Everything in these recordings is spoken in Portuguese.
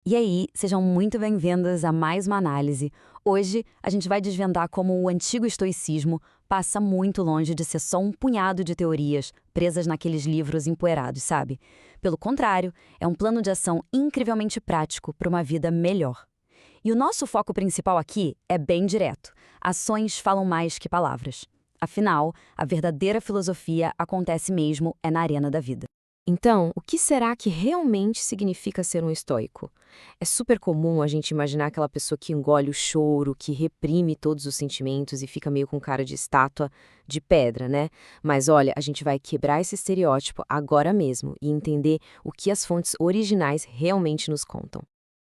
E aí, sejam muito bem-vindas a mais uma análise. Hoje, a gente vai desvendar como o antigo estoicismo passa muito longe de ser só um punhado de teorias presas naqueles livros empoeirados, sabe? Pelo contrário, é um plano de ação incrivelmente prático para uma vida melhor. E o nosso foco principal aqui é bem direto. Ações falam mais que palavras. Afinal, a verdadeira filosofia acontece mesmo é na arena da vida. Então, o que será que realmente significa ser um estoico? É super comum a gente imaginar aquela pessoa que engole o choro, que reprime todos os sentimentos e fica meio com cara de estátua de pedra, né? Mas olha, a gente vai quebrar esse estereótipo agora mesmo e entender o que as fontes originais realmente nos contam.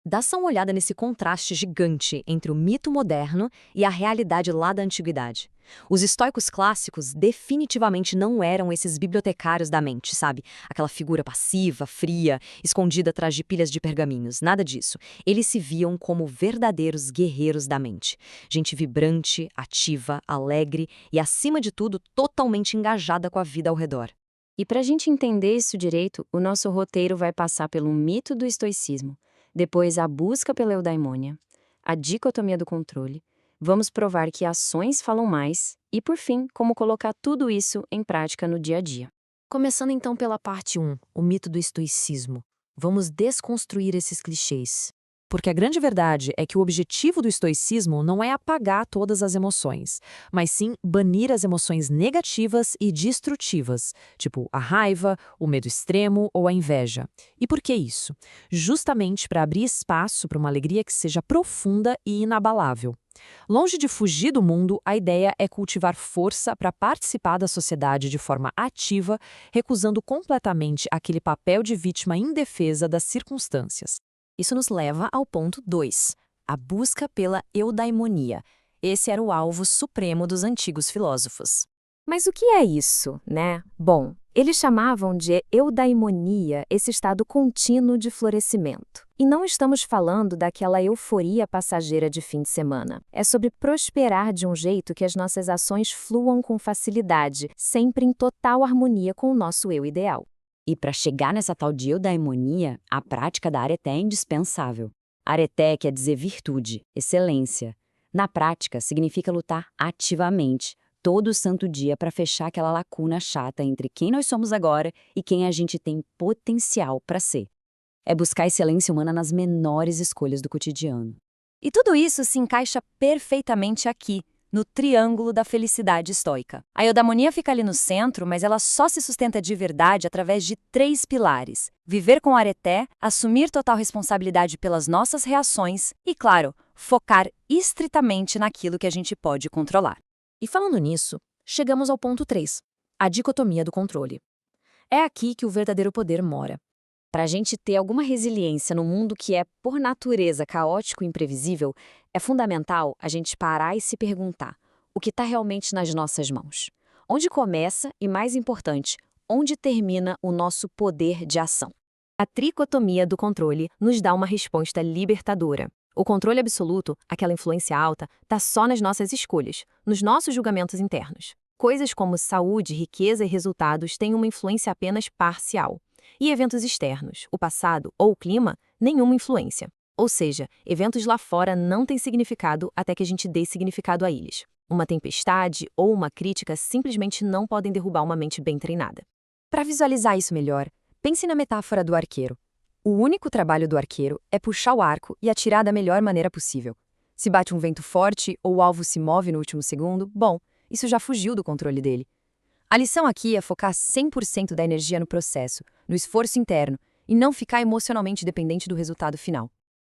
Dá só uma olhada nesse contraste gigante entre o mito moderno e a realidade lá da antiguidade. Os estoicos clássicos definitivamente não eram esses bibliotecários da mente, sabe? Aquela figura passiva, fria, escondida atrás de pilhas de pergaminhos, nada disso. Eles se viam como verdadeiros guerreiros da mente. Gente vibrante, ativa, alegre e, acima de tudo, totalmente engajada com a vida ao redor. E para a gente entender isso direito, o nosso roteiro vai passar pelo mito do estoicismo, depois a busca pela eudaimonia, a dicotomia do controle, vamos provar que ações falam mais e, por fim, como colocar tudo isso em prática no dia a dia. Começando então pela parte 1, o mito do estoicismo. Vamos desconstruir esses clichês. Porque a grande verdade é que o objetivo do estoicismo não é apagar todas as emoções, mas sim banir as emoções negativas e destrutivas, tipo a raiva, o medo extremo ou a inveja. E por que isso? Justamente para abrir espaço para uma alegria que seja profunda e inabalável. Longe de fugir do mundo, a ideia é cultivar força para participar da sociedade de forma ativa, recusando completamente aquele papel de vítima indefesa das circunstâncias. Isso nos leva ao ponto 2, a busca pela eudaimonia. Esse era o alvo supremo dos antigos filósofos. Mas o que é isso, né? Bom, eles chamavam de eudaimonia esse estado contínuo de florescimento. E não estamos falando daquela euforia passageira de fim de semana. É sobre prosperar de um jeito que as nossas ações fluam com facilidade, sempre em total harmonia com o nosso eu ideal. E para chegar nessa tal de eudaimonia, a prática da areté é indispensável. Areté quer dizer virtude, excelência. Na prática, significa lutar ativamente, todo santo dia para fechar aquela lacuna chata entre quem nós somos agora e quem a gente tem potencial para ser. É buscar a excelência humana nas menores escolhas do cotidiano. E tudo isso se encaixa perfeitamente aqui, no triângulo da felicidade estoica. A eudaimonia fica ali no centro, mas ela só se sustenta de verdade através de 3 pilares: viver com areté, assumir total responsabilidade pelas nossas reações e, claro, focar estritamente naquilo que a gente pode controlar. E falando nisso, chegamos ao ponto 3, a dicotomia do controle. É aqui que o verdadeiro poder mora. Para a gente ter alguma resiliência no mundo que é, por natureza, caótico e imprevisível, é fundamental a gente parar e se perguntar o que está realmente nas nossas mãos. Onde começa e, mais importante, onde termina o nosso poder de ação? A tricotomia do controle nos dá uma resposta libertadora. O controle absoluto, aquela influência alta, está só nas nossas escolhas, nos nossos julgamentos internos. Coisas como saúde, riqueza e resultados têm uma influência apenas parcial. E eventos externos, o passado ou o clima, nenhuma influência. Ou seja, eventos lá fora não têm significado até que a gente dê significado a eles. Uma tempestade ou uma crítica simplesmente não podem derrubar uma mente bem treinada. Para visualizar isso melhor, pense na metáfora do arqueiro. O único trabalho do arqueiro é puxar o arco e atirar da melhor maneira possível. Se bate um vento forte ou o alvo se move no último segundo, bom, isso já fugiu do controle dele. A lição aqui é focar 100% da energia no processo, no esforço interno, e não ficar emocionalmente dependente do resultado final.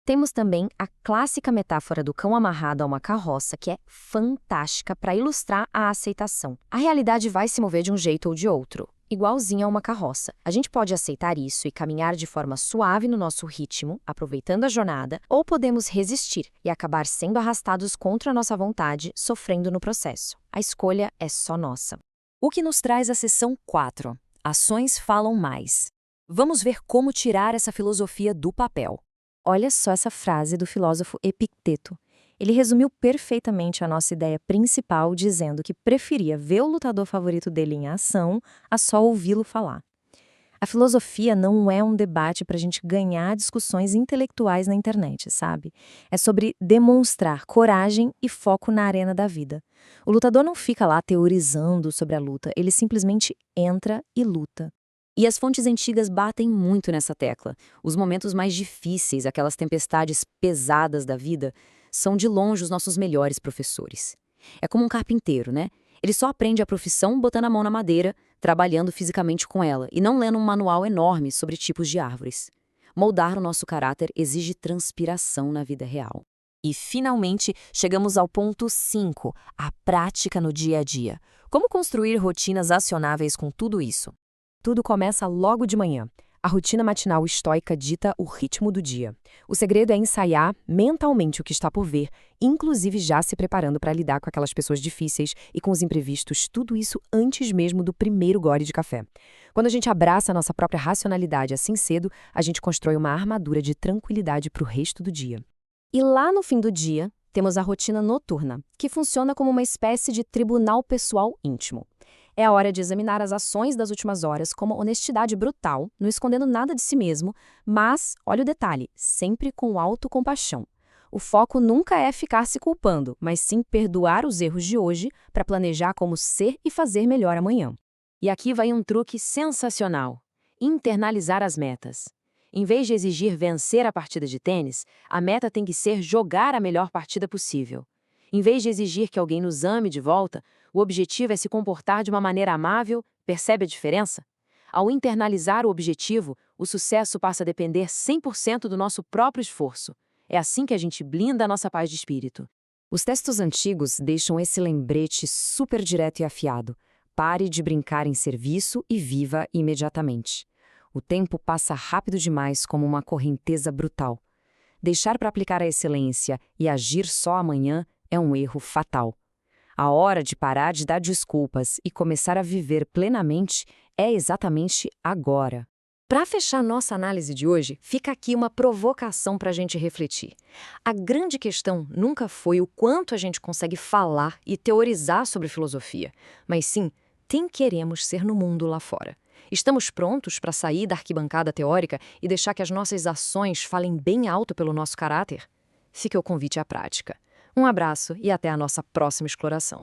Temos também a clássica metáfora do cão amarrado a uma carroça, que é fantástica para ilustrar a aceitação. A realidade vai se mover de um jeito ou de outro, igualzinho a uma carroça. A gente pode aceitar isso e caminhar de forma suave no nosso ritmo, aproveitando a jornada, ou podemos resistir e acabar sendo arrastados contra a nossa vontade, sofrendo no processo. A escolha é só nossa. O que nos traz a seção 4. Ações falam mais. Vamos ver como tirar essa filosofia do papel. Olha só essa frase do filósofo Epicteto. Ele resumiu perfeitamente a nossa ideia principal, dizendo que preferia ver o lutador favorito dele em ação a só ouvi-lo falar. A filosofia não é um debate para a gente ganhar discussões intelectuais na internet, sabe? É sobre demonstrar coragem e foco na arena da vida. O lutador não fica lá teorizando sobre a luta, ele simplesmente entra e luta. E as fontes antigas batem muito nessa tecla. Os momentos mais difíceis, aquelas tempestades pesadas da vida, são de longe os nossos melhores professores. É como um carpinteiro, né? Ele só aprende a profissão botando a mão na madeira, trabalhando fisicamente com ela, e não lendo um manual enorme sobre tipos de árvores. Moldar o nosso caráter exige transpiração na vida real. E, finalmente, chegamos ao ponto 5, a prática no dia a dia. Como construir rotinas acionáveis com tudo isso? Tudo começa logo de manhã. A rotina matinal estoica dita o ritmo do dia. O segredo é ensaiar mentalmente o que está por vir, inclusive já se preparando para lidar com aquelas pessoas difíceis e com os imprevistos, tudo isso antes mesmo do primeiro gole de café. Quando a gente abraça a nossa própria racionalidade assim cedo, a gente constrói uma armadura de tranquilidade para o resto do dia. E lá no fim do dia, temos a rotina noturna, que funciona como uma espécie de tribunal pessoal íntimo. É a hora de examinar as ações das últimas horas com uma honestidade brutal, não escondendo nada de si mesmo, mas, olha o detalhe, sempre com autocompaixão. O foco nunca é ficar se culpando, mas sim perdoar os erros de hoje para planejar como ser e fazer melhor amanhã. E aqui vai um truque sensacional: internalizar as metas. Em vez de exigir vencer a partida de tênis, a meta tem que ser jogar a melhor partida possível. Em vez de exigir que alguém nos ame de volta, o objetivo é se comportar de uma maneira amável. Percebe a diferença? Ao internalizar o objetivo, o sucesso passa a depender 100% do nosso próprio esforço. É assim que a gente blinda a nossa paz de espírito. Os textos antigos deixam esse lembrete super direto e afiado. Pare de brincar em serviço e viva imediatamente. O tempo passa rápido demais como uma correnteza brutal. Deixar para aplicar a excelência e agir só amanhã é um erro fatal. A hora de parar de dar desculpas e começar a viver plenamente é exatamente agora. Para fechar nossa análise de hoje, fica aqui uma provocação para a gente refletir. A grande questão nunca foi o quanto a gente consegue falar e teorizar sobre filosofia, mas sim quem queremos ser no mundo lá fora. Estamos prontos para sair da arquibancada teórica e deixar que as nossas ações falem bem alto pelo nosso caráter? Fica o convite à prática. Um abraço e até a nossa próxima exploração.